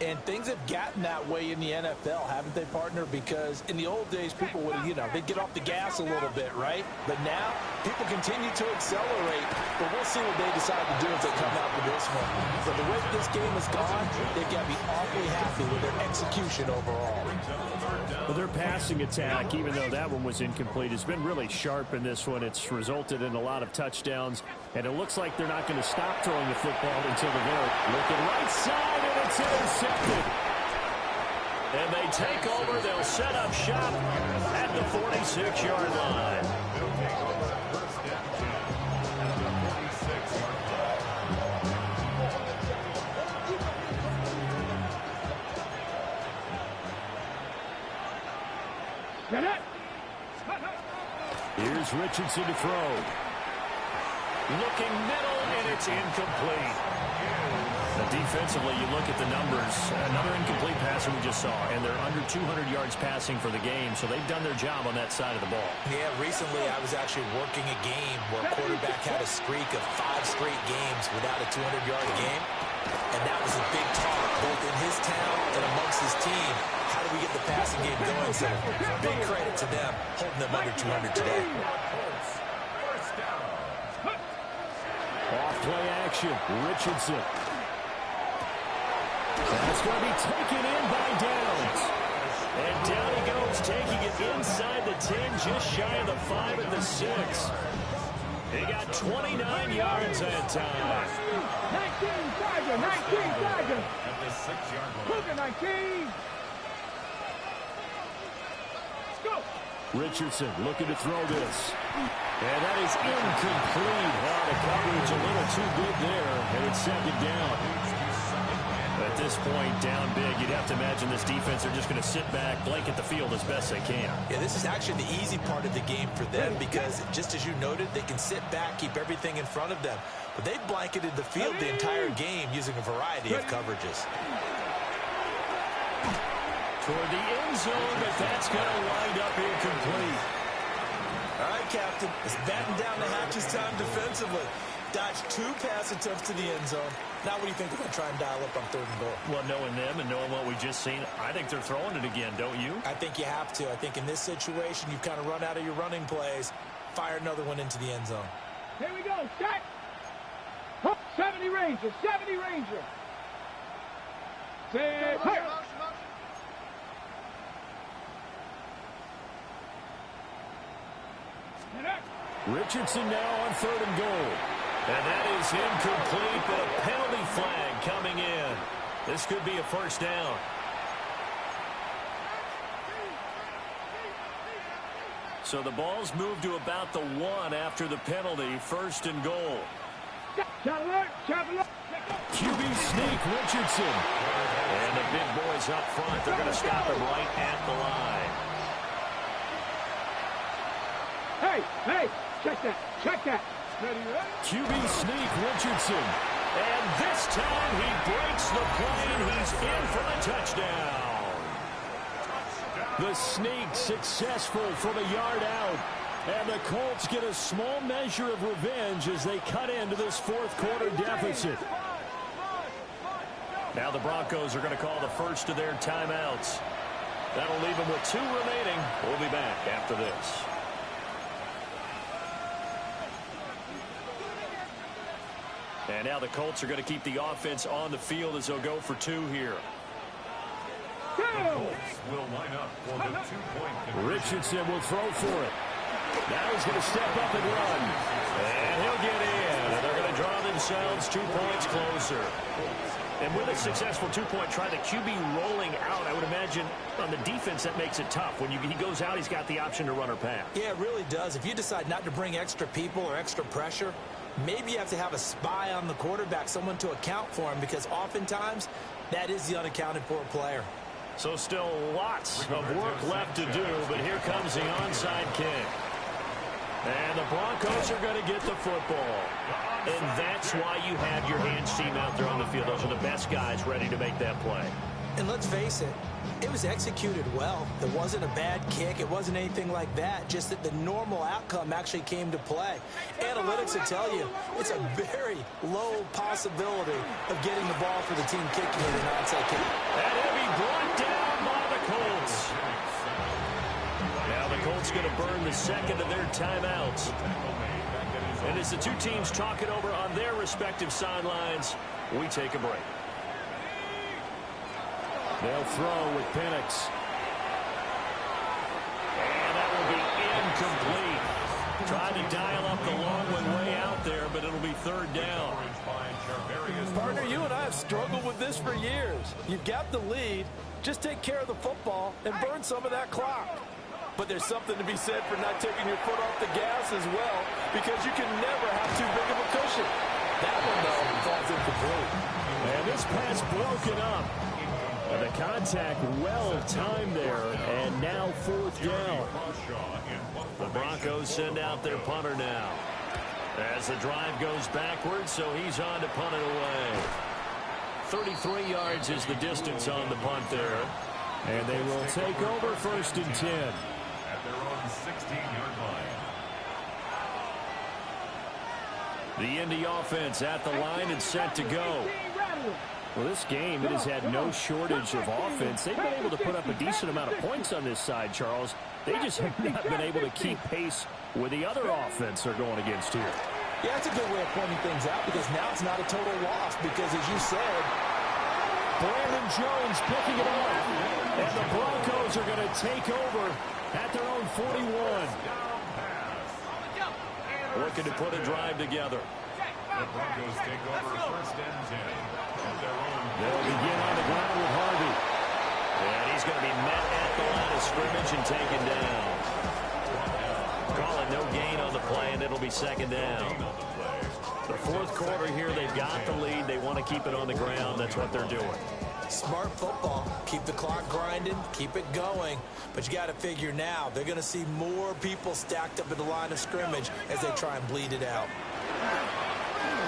And things have gotten that way in the NFL, haven't they, partner? Because in the old days, people would, they'd get off the gas a little bit, right? But now, people continue to accelerate. But we'll see what they decide to do if they come out with this one. But the way that this game has gone, they've got to be awfully happy with their execution overall. Well, their passing attack, even though that one was incomplete, has been really sharp in this one. It's resulted in a lot of touchdowns. And it looks like they're not going to stop throwing the football until the very looking right side, and it's intercepted. And they take over. They'll set up shop at the 46-yard line. They'll take over 1st and 10 at the 46-yard Get it. Here's Richardson to throw. Looking middle, and it's incomplete. Now, defensively, you look at the numbers. Another incomplete passer we just saw, and they're under 200 yards passing for the game, so they've done their job on that side of the ball. Yeah, recently I was actually working a game where a quarterback had a streak of 5 straight games without a 200-yard game, and that was a big talk both in his town and amongst his team. How do we get the passing game going? So big credit to them holding them under 200 today. Off-play action, Richardson. That's going to be taken in by Downs. And down he goes, taking it inside the 10, just shy of the 5 and the 6. He got 29 yards that time. 19 Tiger, 19 Tiger. at the 6-yard line. Cougar 19. Let's go. Richardson looking to throw this. And that is incomplete. The coverage a little too good there, and it's 2nd down. At this point, down big, you'd have to imagine this defense are just going to sit back, blanket the field as best they can. Yeah, this is actually the easy part of the game for them because, just as you noted, they can sit back, keep everything in front of them. But they've blanketed the field the entire game using a variety of coverages. Toward the end zone, but that's going to wind up incomplete. All right, Captain, it's batten down the hatches time defensively. Dodged 2 pass attempts to the end zone. Now what do you think they're going to try and dial up on 3rd and goal? Well, knowing them and knowing what we just seen, I think they're throwing it again, don't you? I think you have to. I think in this situation, you've kind of run out of your running plays. Fire another one into the end zone. Here we go. Set. 70 Ranger. 70 Ranger. Set. Hey. Richardson now on 3rd and goal. And that is incomplete, but a penalty flag coming in. This could be a first down. So the ball's moved to about the 1 after the penalty. 1st and goal. QB sneak, Richardson. And the big boys up front. They're going to stop him right at the line. Hey, check that. Check that. QB sneak, Richardson. And this time he breaks the plane. He's in for the touchdown. The sneak successful from a yard out. And the Colts get a small measure of revenge as they cut into this 4th quarter deficit. Now the Broncos are going to call the first of their timeouts. That'll leave them with 2 remaining. We'll be back after this. And now the Colts are going to keep the offense on the field as they'll go for 2 here. The Colts will line up for the 2-point conversion. Richardson will throw for it. Now he's going to step up and run. And he'll get in. And they're going to draw themselves 2 points closer. And with a successful 2-point try, the QB rolling out, I would imagine on the defense that makes it tough. When he goes out, he's got the option to run or pass. Yeah, it really does. If you decide not to bring extra people or extra pressure, maybe you have to have a spy on the quarterback, someone to account for him, because oftentimes that is the unaccounted for player. So still lots of work left to do, but here comes the onside kick. And the Broncos are going to get the football. And that's why you have your hands team out there on the field. Those are the best guys ready to make that play. And let's face it, it was executed well. It wasn't a bad kick. It wasn't anything like that. Just that the normal outcome actually came to play. Analytics will tell you it's a very low possibility of getting the ball for the team kicking it an onside kick. And he'll be brought down by the Colts. Now the Colts going to burn the second of their timeouts. And as the 2 teams talk it over on their respective sidelines, we take a break. They'll throw with Penix. And that will be incomplete. Tried to dial up the long one way out there, but it'll be 3rd down. Partner, you and I have struggled with this for years. You've got the lead. Just take care of the football and burn some of that clock. But there's something to be said for not taking your foot off the gas as well, because you can never have too big of a cushion. That one, though, falls incomplete. And this pass broken up. And the contact well-timed there, and now 4th down. The Broncos send out their punter now. As the drive goes backwards, so he's on to punt it away. 33 yards is the distance on the punt there. And they will take over 1st and 10. At their own 16-yard line. The Indy offense at the line and set to go. Well, this game, it has had no shortage of offense. They've been able to put up a decent amount of points on this side, Charles. They just have not been able to keep pace with the other offense they're going against here. Yeah, that's a good way of pointing things out, because now it's not a total loss, because as you said, Brandon Jones picking it up. And the Broncos are going to take over at their own 41. Looking to put a drive together. The Broncos take over 1st and 10. At their own. They'll begin on the ground with Harvey. And he's going to be met at the line of scrimmage and taken down. Calling no gain on the play, and it'll be 2nd down. The 4th quarter here, they've got the lead. They want to keep it on the ground. That's what they're doing. Smart football. Keep the clock grinding. Keep it going. But you got to figure now, they're going to see more people stacked up at the line of scrimmage as they try and bleed it out.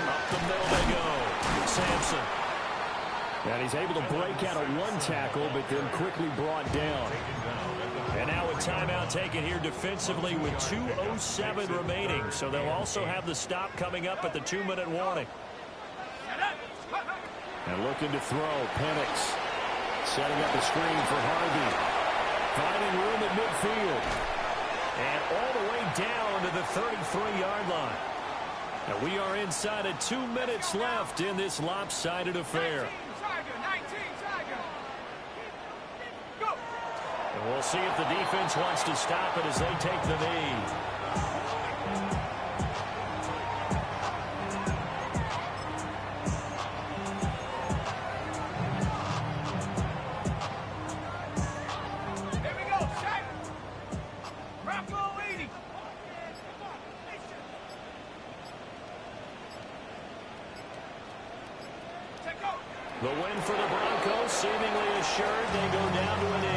Up the middle they go. Sampson. And he's able to break out of one tackle, but then quickly brought down. And now a timeout taken here defensively with 2:07 remaining. So they'll also have the stop coming up at the 2-minute warning. And looking to throw, Penix setting up a screen for Harvey. Finding room at midfield. And all the way down to the 33-yard line. And we are inside of 2 minutes left in this lopsided affair. And we'll see if the defense wants to stop it as they take the knee. Here we go, Shaq. Rock low 80. The win for the Broncos, seemingly assured. They go down to a knee.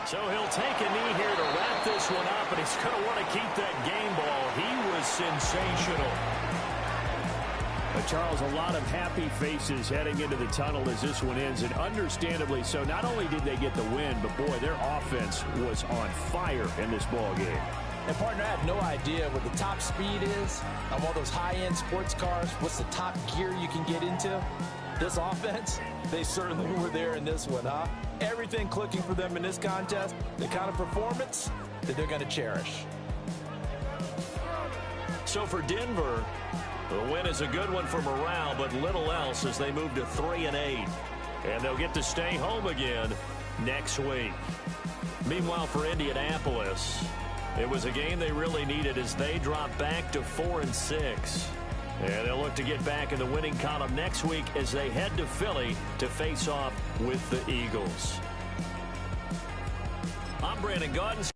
So he'll take a knee here to wrap this one up, and he's going to want to keep that game ball. He was sensational. But Charles, a lot of happy faces heading into the tunnel as this one ends, and understandably so. Not only did they get the win, but boy, their offense was on fire in this ball game. And partner, I have no idea what the top speed is of all those high-end sports cars. What's the top gear you can get into? This offense, they certainly were there in this one, huh? Everything clicking for them in this contest, the kind of performance that they're going to cherish. So for Denver, the win is a good one for morale, but little else as they move to 3-8. And they'll get to stay home again next week. Meanwhile, for Indianapolis, it was a game they really needed as they drop back to 4-6. And they'll look to get back in the winning column next week as they head to Philly to face off with the Eagles. I'm Brandon Gaudens.